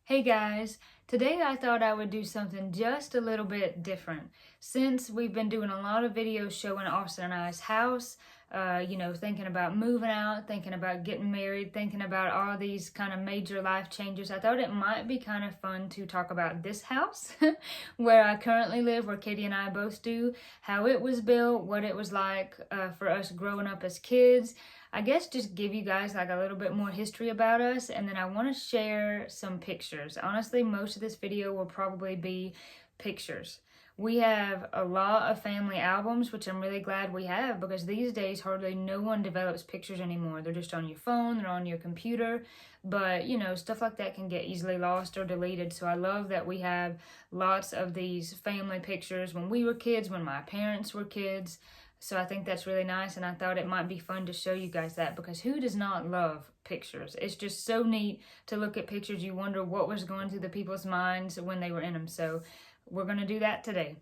Hey guys, today I thought I would do something just a little bit different. Since we've been doing a lot of videos showing Austin and I's house, thinking about moving out, thinking about getting married, thinking about all these kind of major life changes, I thought it might be kind of fun to talk about this house where I currently live, where Katie and I both do, how it was built, what it was like for us growing up as kids. I guess just give you guys like a little bit more history about us, and then I want to share some pictures. Honestly, most of this video will probably be pictures. We have a lot of family albums, which I'm really glad we have, because these days hardly no one develops pictures anymore. They're just on your phone, they're on your computer, but stuff like that can get easily lost or deleted. So I love that we have lots of these family pictures when we were kids, when my parents were kids. So I think that's really nice, and I thought it might be fun to show you guys that, because who does not love pictures? It's just so neat to look at pictures. You wonder what was going through the people's minds when they were in them. So we're going to do that today.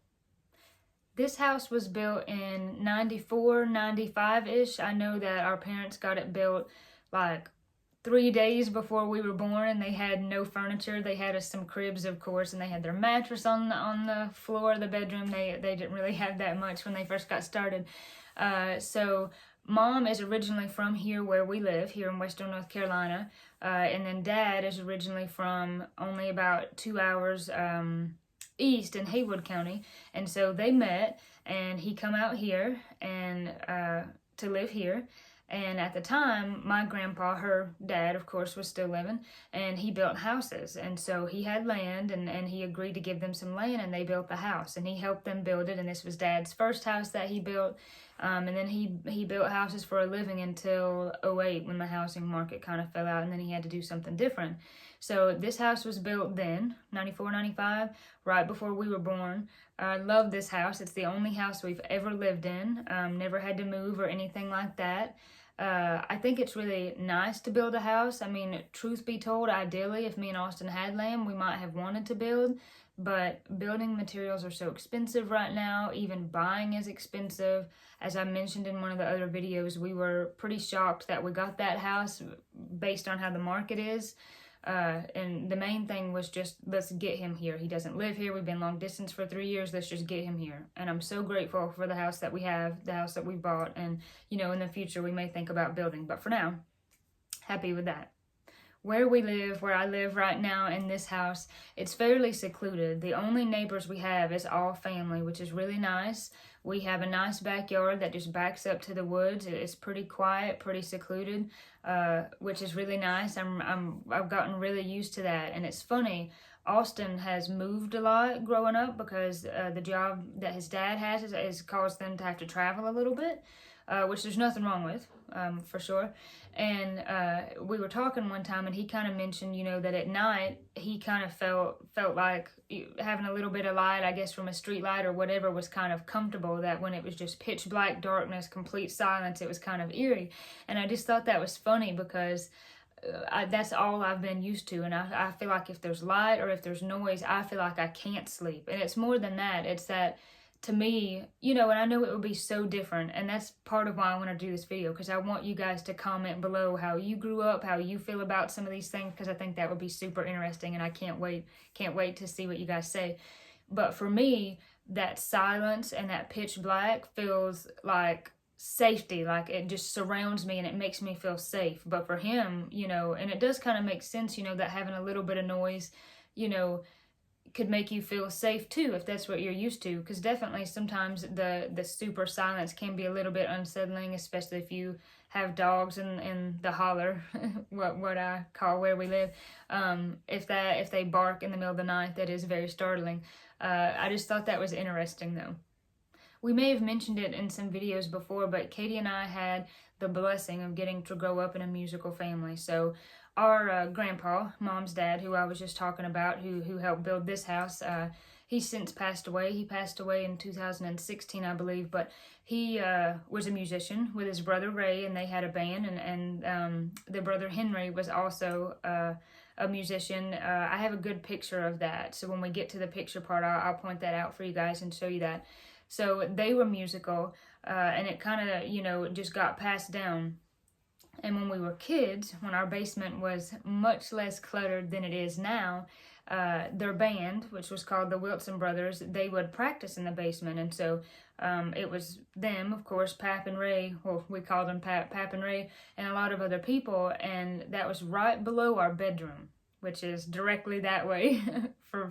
This house was built in 94, 95-ish. I know that our parents got it built like 3 days before we were born, and they had no furniture. They had us some cribs, of course, and they had their mattress on the floor of the bedroom. They didn't really have that much when they first got started. So Mom is originally from here where we live, here in Western North Carolina, and then Dad is originally from only about 2 hours east in Haywood County, and so they met, and he come out here and to live here. And at the time, my grandpa, her dad, of course, was still living, and he built houses. And so he had land, and he agreed to give them some land, and they built the house. And he helped them build it, and this was Dad's first house that he built. And then he built houses for a living until '08, when the housing market kind of fell out, and then he had to do something different. So this house was built then, 94, 95, right before we were born. I love this house. It's the only house we've ever lived in. Never had to move or anything like that. I think it's really nice to build a house. I mean, truth be told, ideally, if me and Austin had land, we might have wanted to build, but building materials are so expensive right now. Even buying is expensive. As I mentioned in one of the other videos, we were pretty shocked that we got that house based on how the market is. And the main thing was just, let's get him here. He doesn't live here. We've been long distance for 3 years. Let's just get him here. And I'm so grateful for the house that we have, the house that we bought. And, in the future, we may think about building. But for now, happy with that. Where I live right now in this house, it's fairly secluded. The only neighbors we have is all family, which is really nice. We have a nice backyard that just backs up to the woods. It's pretty quiet, pretty secluded, which is really nice. I've gotten really used to that. And it's funny, Austin has moved a lot growing up, because the job that his dad has caused them to have to travel a little bit, which there's nothing wrong with, for sure. And we were talking one time, and he kind of mentioned, that at night he kind of felt like having a little bit of light, I guess from a street light or whatever, was kind of comfortable. That when it was just pitch black darkness, complete silence, it was kind of eerie. And I just thought that was funny, because that's all I've been used to. And I feel like if there's light or if there's noise, I feel like I can't sleep. And it's more than that. It's that, to me, and I know it would be so different, and that's part of why I want to do this video, because I want you guys to comment below how you grew up, how you feel about some of these things, because I think that would be super interesting, and I can't wait to see what you guys say. But for me, that silence and that pitch black feels like safety, like it just surrounds me and it makes me feel safe. But for him, and it does kind of make sense, that having a little bit of noise, could make you feel safe too, if that's what you're used to, because definitely sometimes the super silence can be a little bit unsettling, especially if you have dogs in the holler, what I call where we live. If they bark in the middle of the night, that is very startling. I just thought that was interesting though. We may have mentioned it in some videos before, but Katie and I had the blessing of getting to grow up in a musical family. So our grandpa, Mom's dad, who I was just talking about, who helped build this house, he's since passed away. He passed away in 2016, I believe, but he was a musician with his brother Ray, and they had a band, and their brother Henry was also a musician. I have a good picture of that, so when we get to the picture part, I'll point that out for you guys and show you that. So they were musical, and it kind of, just got passed down. And when we were kids, when our basement was much less cluttered than it is now, their band, which was called the Wilson Brothers, they would practice in the basement. And so it was them, of course, Pap and Ray, well, we called them Pap and Ray, and a lot of other people. And that was right below our bedroom, which is directly that way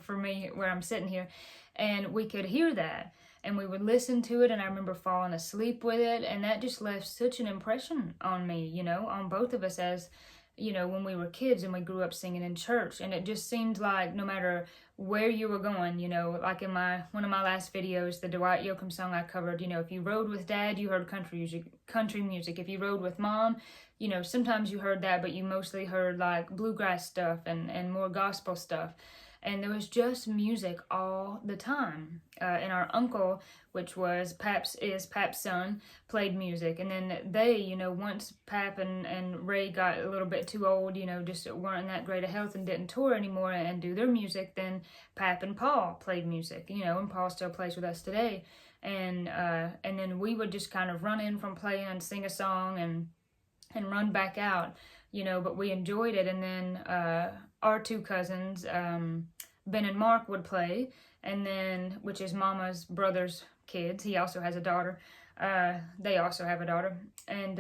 for me where I'm sitting here. And we could hear that. And we would listen to it, and I remember falling asleep with it, and that just left such an impression on me, you know, on both of us as, you know, when we were kids and we grew up singing in church. And it just seemed like no matter where you were going, you know, like in one of my last videos, the Dwight Yoakam song I covered, you know, if you rode with Dad, you heard country music. If you rode with Mom, you know, sometimes you heard that, but you mostly heard like bluegrass stuff and more gospel stuff. And there was just music all the time. And our uncle, which was Pap's son, played music. And then they, you know, once Pap and Ray got a little bit too old, you know, just weren't in that great of health and didn't tour anymore and do their music, then Pap and Paul played music, you know, and Paul still plays with us today. And then we would just kind of run in from playing and sing a song and run back out, you know, but we enjoyed it. And then our two cousins, Ben and Mark, would play, and then, which is Mama's brother's kids. He also has a daughter. They also have a daughter. And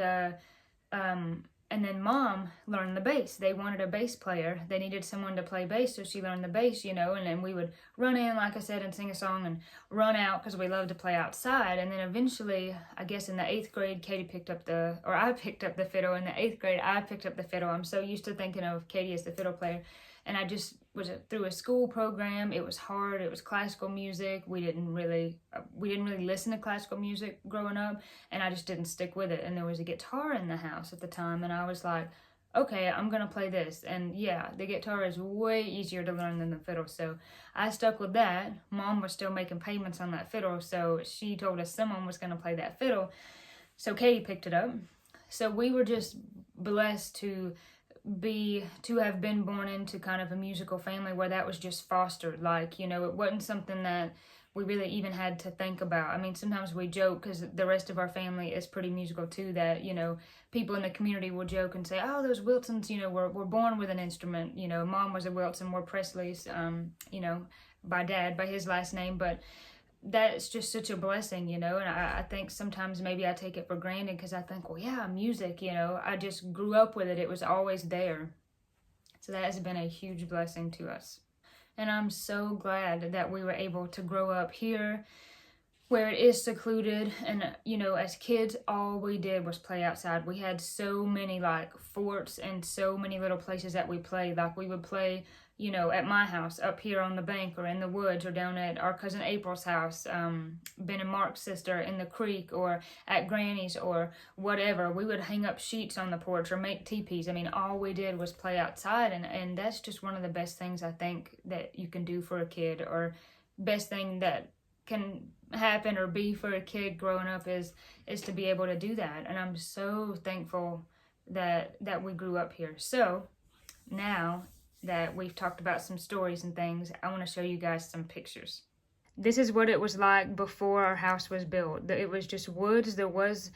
then Mom learned the bass. They wanted a bass player. They needed someone to play bass, so she learned the bass, you know, and then we would run in, like I said, and sing a song and run out because we loved to play outside. And then eventually, I guess in the 8th grade, I picked up the fiddle. In the 8th grade, I picked up the fiddle. I'm so used to thinking of Katie as the fiddle player. And I just was through a school program. It was hard. It was classical music. We didn't really listen to classical music growing up, and I just didn't stick with it. And there was a guitar in the house at the time, and I was like, okay, I'm gonna play this. And yeah, the guitar is way easier to learn than the fiddle, so I stuck with that. Mom was still making payments on that fiddle, so she told us someone was gonna play that fiddle, so Katie picked it up. So we were just blessed to have been born into kind of a musical family where that was just fostered. Like, you know, it wasn't something that we really even had to think about. I mean, sometimes we joke because the rest of our family is pretty musical too, that, you know, people in the community will joke and say, oh, those Wilsons, you know, were born with an instrument. You know, Mom was a Wilson, we're Presleys, you know, by his last name. But that's just such a blessing, you know, and I think sometimes maybe I take it for granted because I think, well, yeah, music, you know, I just grew up with it. It was always there. So that has been a huge blessing to us. And I'm so glad that we were able to grow up here where it is secluded. And, you know, as kids, all we did was play outside. We had so many, like, forts and so many little places that we played. Like, we would play, you know, at my house, up here on the bank, or in the woods, or down at our cousin April's house, Ben and Mark's sister, in the creek, or at Granny's, or whatever. We would hang up sheets on the porch or make teepees. I mean, all we did was play outside, and that's just one of the best things I think that you can do for a kid, or best thing that can happen or be for a kid growing up is to be able to do that. And I'm so thankful that we grew up here. So now that we've talked about some stories and things, I want to show you guys some pictures. This is what it was like before our house was built. It was just woods. There was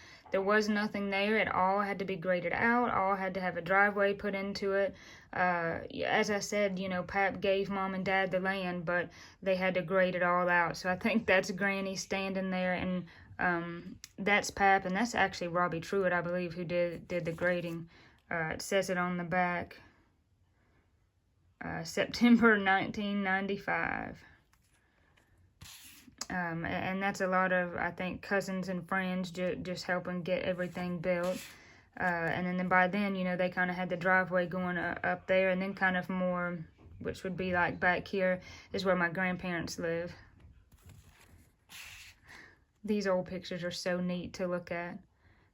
nothing there. It all had to be graded out. All had to have a driveway put into it. As I said, you know, Pap gave Mom and Dad the land, but they had to grade it all out. So I think that's Granny standing there, and that's Pap, and that's actually Robbie Truitt, I believe, who did the grading. It says it on the back. September 1995. And that's a lot of, I think, cousins and friends just helping get everything built. And then by then, you know, they kind of had the driveway going up there, and then kind of more, which would be like back here, is where my grandparents live. These old pictures are so neat to look at.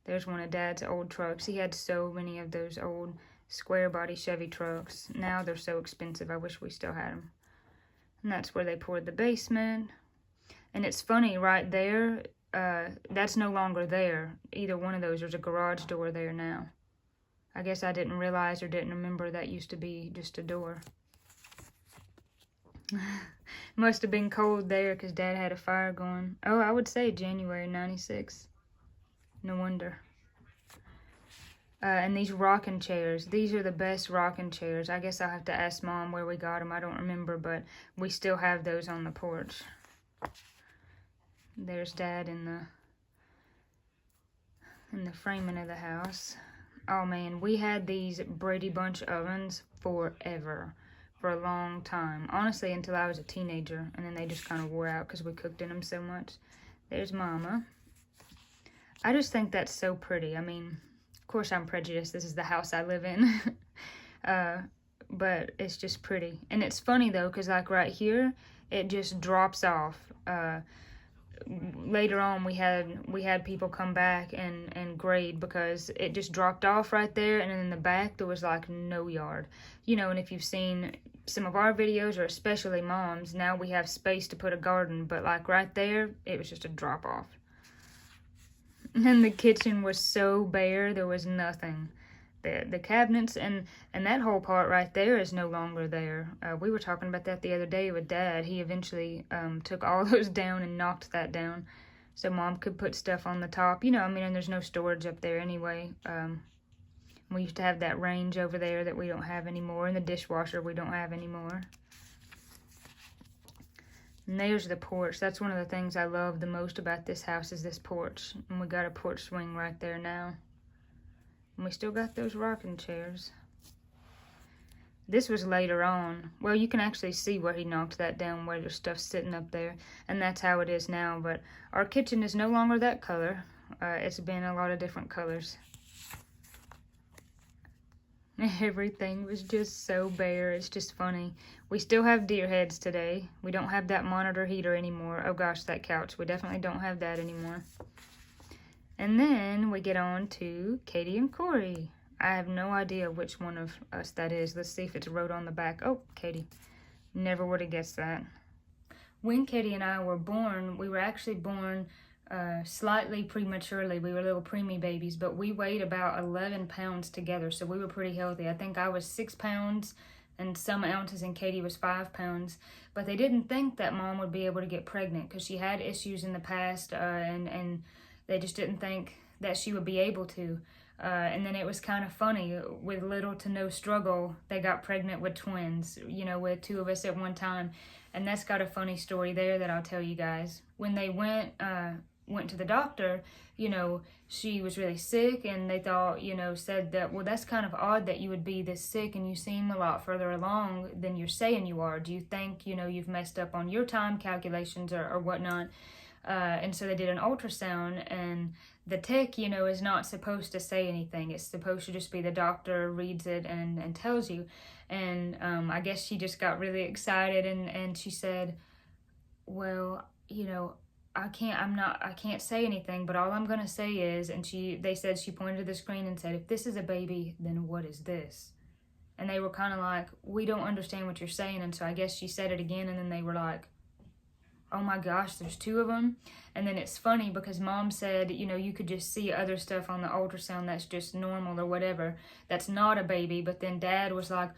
There's one of Dad's old trucks. He had so many of those old square body Chevy trucks. Now they're so expensive. I wish we still had them. And that's where they poured the basement. And it's funny, right there, that's no longer there. Either one of those. There's a garage door there now. I guess I didn't realize or didn't remember that used to be just a door. Must have been cold there because Dad had a fire going. Oh, I would say January 96. No wonder. And these rocking chairs, these are the best rocking chairs. I guess I'll have to ask Mom where we got them. I don't remember, but we still have those on the porch. There's Dad in the framing of the house. Oh man, we had these Brady Bunch ovens forever, for a long time. Honestly, until I was a teenager, and then they just kind of wore out because we cooked in them so much. There's Mama. I just think that's so pretty. I mean, of course I'm prejudiced. This is the house I live in. But it's just pretty. And it's funny though, because like right here, it just drops off. Later on, we had people come back and grade because it just dropped off right there, and then in the back there was like no yard. You know, and if you've seen some of our videos, or especially Mom's, now we have space to put a garden, but like right there, it was just a drop off. And the kitchen was so bare, there was nothing. The cabinets and that whole part right there is no longer there. We were talking about that the other day with Dad. He eventually took all those down and knocked that down so Mom could put stuff on the top. You know, I mean, and there's no storage up there anyway. We used to have that range over there that we don't have anymore, and the dishwasher we don't have anymore. And there's the porch. That's one of the things I love the most about this house is this porch. And we got a porch swing right there now. And we still got those rocking chairs. This was later on. Well, you can actually see where he knocked that down, where there's stuff sitting up there. And that's how it is now. But our kitchen is no longer that color. It's been a lot of different colors. Everything was just so bare. It's just funny. We still have deer heads today. We don't have that monitor heater anymore. Oh gosh, that couch. We definitely don't have that anymore. And then we get on to Katie and Corey. I have no idea which one of us that is. Let's see if it's wrote on the back. Oh, Katie. Never would have guessed that. When Katie and I were born, we were actually born slightly prematurely. We were little preemie babies, but we weighed about 11 pounds together, so we were pretty healthy. I think I was 6 pounds and some ounces, and Katie was 5 pounds. But they didn't think that Mom would be able to get pregnant because she had issues in the past, and they just didn't think that she would be able to. And then it was kind of funny. With little to no struggle, they got pregnant with twins, you know, with 2 of us at one time. And that's got a funny story there that I'll tell you guys. When they went to the doctor, you know, she was really sick, and they thought, you know, said that, well, that's kind of odd that you would be this sick and you seem a lot further along than you're saying you are. Do you think, you know, you've messed up on your time calculations or whatnot? And so they did an ultrasound, and the tech, you know, is not supposed to say anything. It's supposed to just be the doctor reads it and tells you. And I guess she just got really excited, and she said, well, you know, I can't say anything, but all I'm gonna say is, and they said she pointed to the screen and said, if this is a baby, then what is this? And they were kind of like, we don't understand what you're saying. And so I guess she said it again, and then they were like, oh my gosh, there's 2 of them. And then it's funny because Mom said, you know, you could just see other stuff on the ultrasound that's just normal or whatever, that's not a baby. But then Dad was like,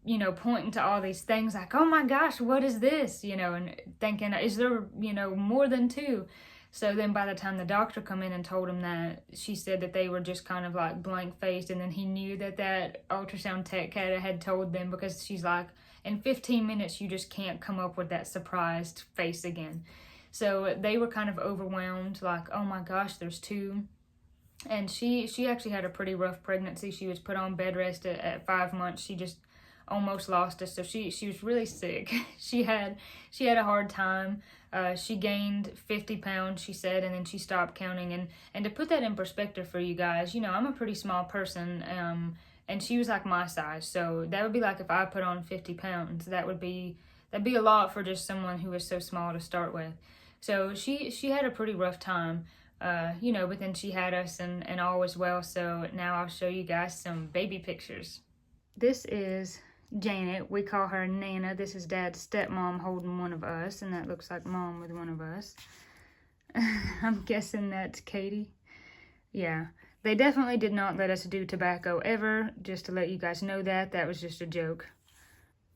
you know, pointing to all these things like, oh my gosh, what is this? You know, and thinking, is there, you know, more than 2? So then by the time the doctor come in and told him that, she said that they were just kind of like blank-faced, and then he knew that ultrasound tech had told them, because she's like, in 15 minutes, you just can't come up with that surprised face again. So they were kind of overwhelmed, like, oh my gosh, there's 2. And she actually had a pretty rough pregnancy. She was put on bed rest at 5 months. She just almost lost us. So she was really sick. She had a hard time. She gained 50 pounds, she said, and then she stopped counting. And to put that in perspective for you guys, you know, I'm a pretty small person, and she was like my size. So that would be like if I put on 50 pounds, that'd be a lot for just someone who was so small to start with. So she had a pretty rough time, you know, but then she had us, and all was well. So now I'll show you guys some baby pictures. This is Janet. We call her Nana. This is Dad's stepmom holding one of us, and that looks like Mom with one of us. I'm guessing that's Katie. Yeah. They definitely did not let us do tobacco ever, just to let you guys know that. That was just a joke.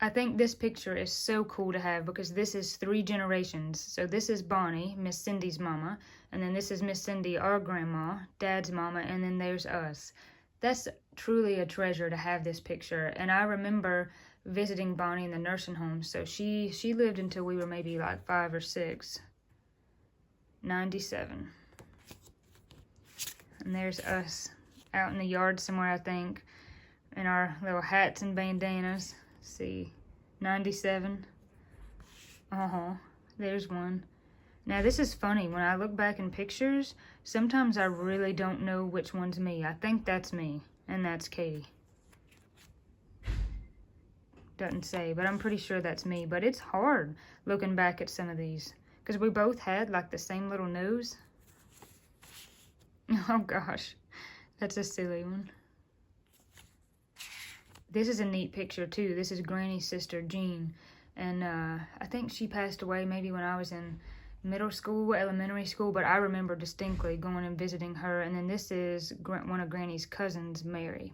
I think this picture is so cool to have because this is 3 generations. So this is Bonnie, Miss Cindy's mama, and then this is Miss Cindy, our grandma, Dad's mama, and then there's us. That's truly a treasure to have this picture. And I remember visiting Bonnie in the nursing home. So she lived until we were maybe like 5 or 6. 97. And there's us out in the yard somewhere, I think, in our little hats and bandanas. Let's see, 97. There's one. Now this is funny. When I look back in pictures, sometimes I really don't know which one's me. I think that's me, and that's Katie. Doesn't say, but I'm pretty sure that's me. But it's hard looking back at some of these, because we both had like the same little nose. Oh gosh, that's a silly one. This is a neat picture too. This is Granny's sister, Jean. And I think she passed away maybe when I was in middle school, elementary school, but I remember distinctly going and visiting her. And then this is one of Granny's cousins, Mary.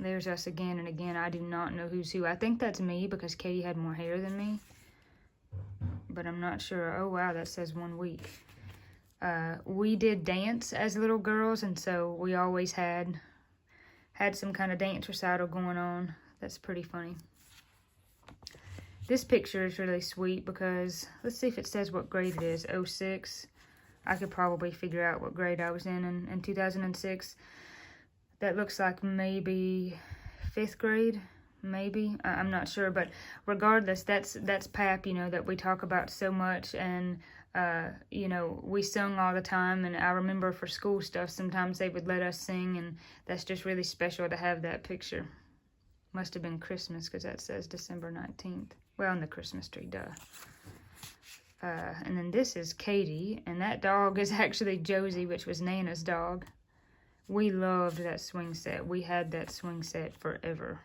There's us again and again. I do not know who's who. I think that's me because Katie had more hair than me, but I'm not sure. Oh wow, that says 1 week. We did dance as little girls, and so we always had some kind of dance recital going on. That's pretty funny. This picture is really sweet because, let's see if it says what grade it is. 06. I could probably figure out what grade I was in 2006. That looks like maybe 5th grade, maybe. I'm not sure, but regardless, that's Pap, you know, that we talk about so much, and you know, we sung all the time, and I remember for school stuff, sometimes they would let us sing, and that's just really special to have that picture. Must have been Christmas, because that says December 19th. Well, on the Christmas tree, duh. And then this is Katie, and that dog is actually Josie, which was Nana's dog. We loved that swing set. We had that swing set forever.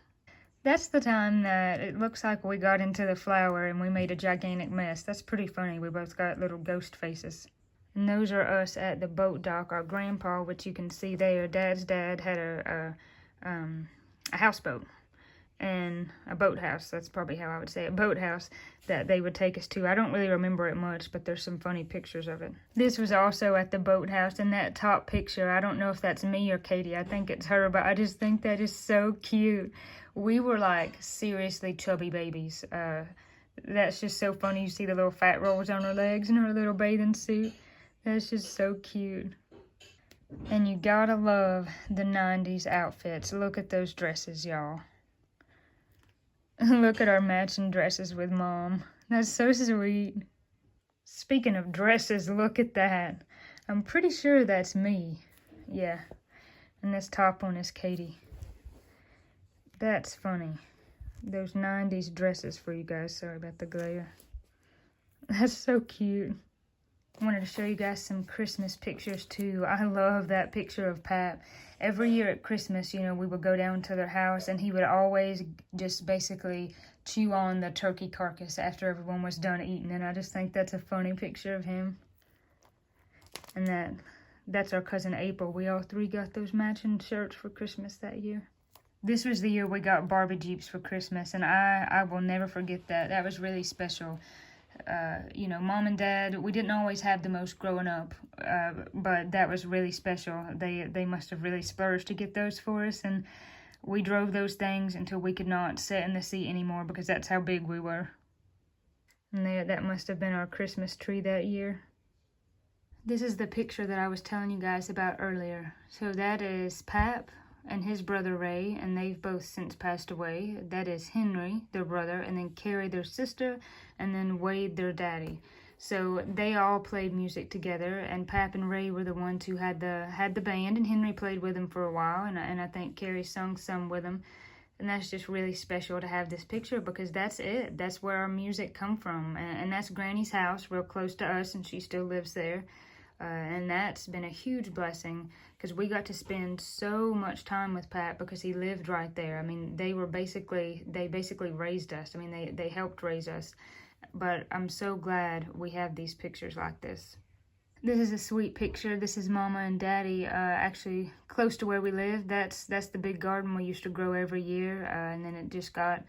That's the time that it looks like we got into the flower and we made a gigantic mess. That's pretty funny. We both got little ghost faces. And those are us at the boat dock. Our grandpa, which you can see there, Dad's dad had a houseboat and a boathouse. That's probably how I would say it. Boathouse that they would take us to. I don't really remember it much, but there's some funny pictures of it. This was also at the boathouse, and that top picture, I don't know if that's me or Katie. I think it's her, but I just think that is so cute. We were like seriously chubby babies. That's just so funny. You see the little fat rolls on her legs and her little bathing suit. That's just so cute. And you gotta love the 90s outfits. Look at those dresses, y'all. Look at our matching dresses with Mom. That's so sweet. Speaking of dresses, look at that. I'm pretty sure that's me. Yeah. And this top one is Katie. That's funny. Those 90s dresses for you guys. Sorry about the glare. That's so cute. I wanted to show you guys some Christmas pictures too. I love that picture of Pap. Every year at Christmas, you know, we would go down to their house and he would always just basically chew on the turkey carcass after everyone was done eating. And I just think that's a funny picture of him. And that's our cousin April. We all three got those matching shirts for Christmas that year. This was the year we got Barbie Jeeps for Christmas, and I will never forget that. That was really special. You know, Mom and Dad, we didn't always have the most growing up, but that was really special. They must have really splurged to get those for us, and we drove those things until we could not sit in the seat anymore because that's how big we were. And that must have been our Christmas tree that year. This is the picture that I was telling you guys about earlier. So that is Pap and his brother Ray, and they've both since passed away. That is Henry, their brother, and then Carrie, their sister, and then Wade, their daddy. So they all played music together, and Pap and Ray were the ones who had the band, and Henry played with them for a while, and I think Carrie sung some with them. And that's just really special to have this picture because that's it. That's where our music come from, and that's Granny's house, real close to us, and she still lives there. And that's been a huge blessing because we got to spend so much time with Pat because he lived right there. I mean, they basically raised us. I mean, they helped raise us. But I'm so glad we have these pictures like this. This is a sweet picture. This is Mama and Daddy actually close to where we live. That's the big garden we used to grow every year. And then it just got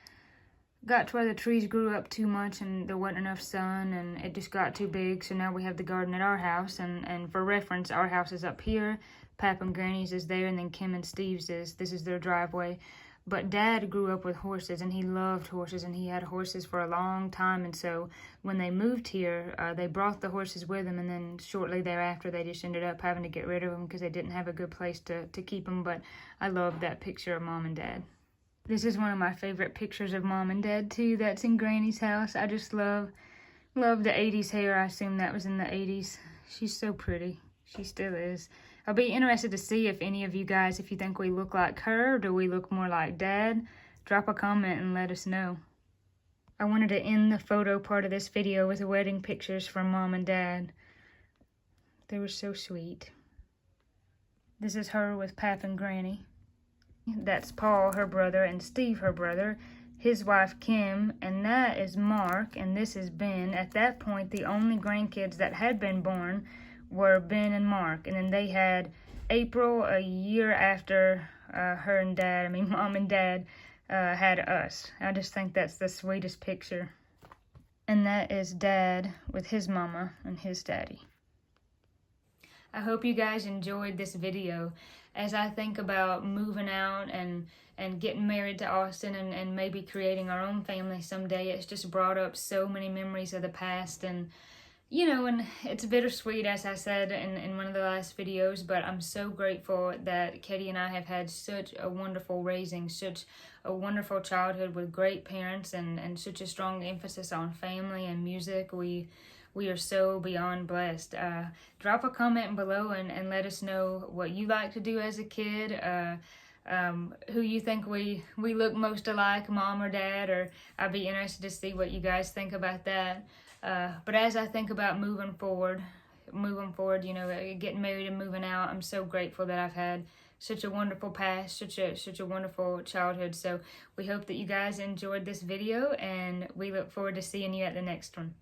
to where the trees grew up too much and there wasn't enough sun and it just got too big. So now we have the garden at our house. And for reference, our house is up here. Pap and Granny's is there, and then Kim and Steve's is, this is their driveway. But Dad grew up with horses, and he loved horses, and he had horses for a long time. And so when they moved here, they brought the horses with them, and then shortly thereafter, they just ended up having to get rid of them because they didn't have a good place to keep them. But I love that picture of Mom and Dad. This is one of my favorite pictures of Mom and Dad, too. That's in Granny's house. I just love the 80s hair. I assume that was in the 80s. She's so pretty. She still is. I'll be interested to see if any of you guys, if you think we look like her, or do we look more like Dad? Drop a comment and let us know. I wanted to end the photo part of this video with wedding pictures from Mom and Dad. They were so sweet. This is her with Pap and Granny. That's Paul, her brother, and Steve, her brother. His wife, Kim, and that is Mark, and this is Ben. At that point, the only grandkids that had been born were Ben and Mark, and then they had April a year after Mom and Dad had us. I just think that's the sweetest picture. And that is Dad with his mama and his daddy. I hope you guys enjoyed this video. As I think about moving out and getting married to Austin and maybe creating our own family someday, it's just brought up so many memories of the past. And you know, and it's bittersweet, as I said in one of the last videos, but I'm so grateful that Katie and I have had such a wonderful raising, such a wonderful childhood with great parents, and such a strong emphasis on family and music. We are so beyond blessed. Drop a comment below and let us know what you like to do as a kid, who you think we look most alike, Mom or Dad, or I'd be interested to see what you guys think about that. But as I think about moving forward, you know, getting married and moving out, I'm so grateful that I've had such a wonderful past, such a wonderful childhood. So we hope that you guys enjoyed this video, and we look forward to seeing you at the next one.